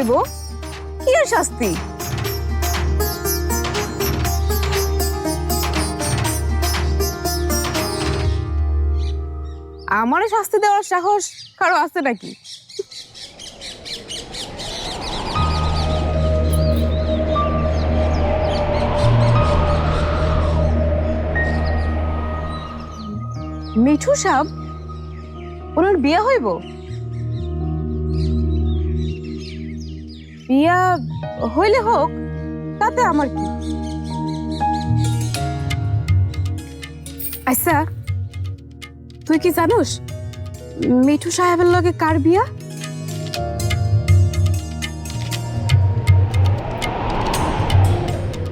হইব? কি আর শাস্তি? আমারে শাস্তি দেওয়ার সাহস কারো আছে নাকি? মিঠু সাহেব, ওনার বিয়ে হইব? বিয়া হইলে হোক, তাতে আমার কি? আচ্ছা, তুই কি জানোস মিঠু সাহেবের লগে কার বিয়া?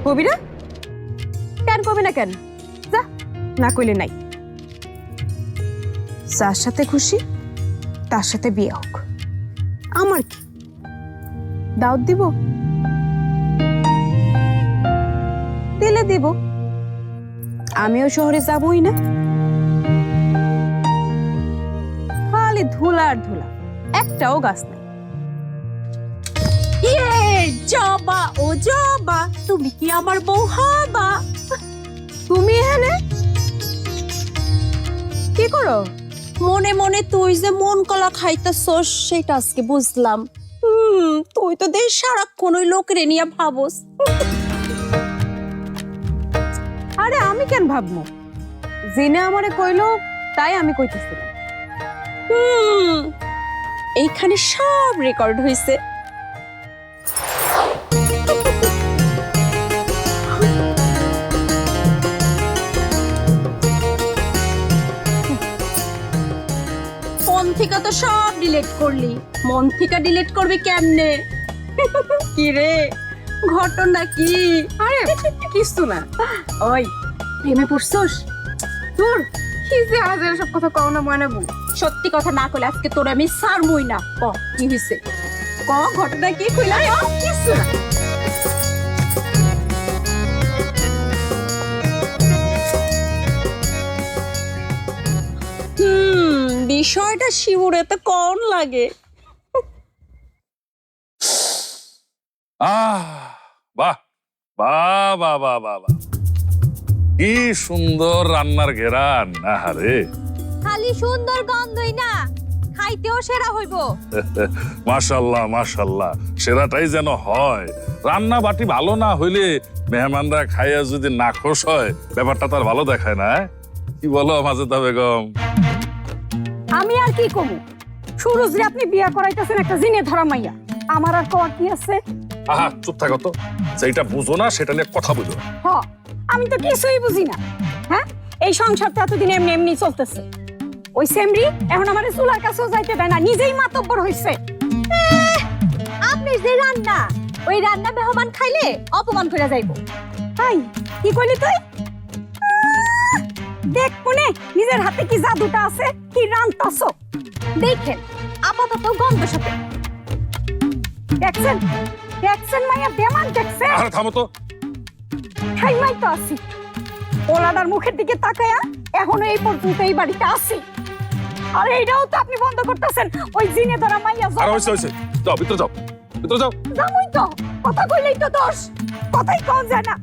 কবি না? কেন কবি না কেন? যা, না কইলে নাই। যার সাথে খুশি তার সাথে বিয়ে হোক, আমার কি? দাওয়াত দিব? দিলে দিব, আমিও শহরে যাবই না। খালি ধুলা আর ধুলা, একটাও গাছ নেই। জবা ও জবা, তুমি কি আমার বউ হবা? তুমি এখানে কি করো? মনে মনে তুই যে মন কলা খাইতেছস সেটা আজকে বুঝলাম। তুই তো দেশ সারাক্ষণ ওই লোকের নিয়ে ভাবস। আরে আমি কেন ভাববো? জিনে আমারে কইলো তাই আমি কইতেছিলাম। এইখানে সব রেকর্ড হয়েছে। ফোন থেকে তো সব ডিলিট করলি, মন থেকে ডিলিট করবি কেমনে? কি রে, ঘটনা কি? আরে কিছু না। ওই প্রেমে পড়ছস? তোর কি যে আজের সব কথা কও না মনে বল। সত্যি কথা না কইলে আজকে তোর আমি সারমই না। ক কি হইছে? ক ঘটনা কি কইলা? কিছু না। বিষয়টা শিবুরে তো কোন লাগে। বাহ বাহ বাহ বাহ বাহ বাহ, কি সুন্দর রান্নার ঘেরান! আরে খালি সুন্দর গন্ধই না, খাইতেও সেরা হইব। মাশাল্লাহ মাশাল্লাহ, সেরাটাই যেন হয়। রান্না বাটি ভালো না হইলে মেহমানরা খাইয়া যদি নাখোশ হয়, ব্যাপারটা তার ভালো দেখায় না। কি বলো মাজেদা বেগম? আমি আর কি কমু? সুরজ রে আপনি বিয়া করাইতেছেন একটা জিনে ধরা মাইয়া, আমার আর কোয়া কি আছে? আহা চুপ থাকো তো, যেটা বুঝো না সেটা নিয়ে কথা বুঝো। হ, আমি তো কিছুই বুঝি না। হ্যাঁ, এই সংসারটা এতদিন এমনি এমনি চলতেছে। ওই সেমরি এখন আমার চুলার কাছেও যাইতে দেয় না, নিজেই মাতব্বর হইছে। আপনি যে রান্না, ওই রান্না মেহমান খাইলে অপমান করে যাইব। তাই কি কইলি তুই? দেখ কোনে নিজের হাতে কি জাদুটা আছে, কি রান্তাছো দেখেন। আপাতত গন্ধ সাথে দেখছেন, দেখছেন মাইয়া বেমান দেখছেন। আরে থামো তো। খাই মাই তো আছি, ওলাদার মুখের দিকে তাকায়া এখনো এই পর্যন্ত এই বাড়িতে আছি। আর এইটাও তো আপনি বন্ধ করতেছেন। ওই জিনে ধরা মাইয়া আর হইছে হইছে, যাও ভিতরে যাও, ভিতরে যাও। জামুই তো কথা কইলেই তো দোষ, কথাই কম যায় না।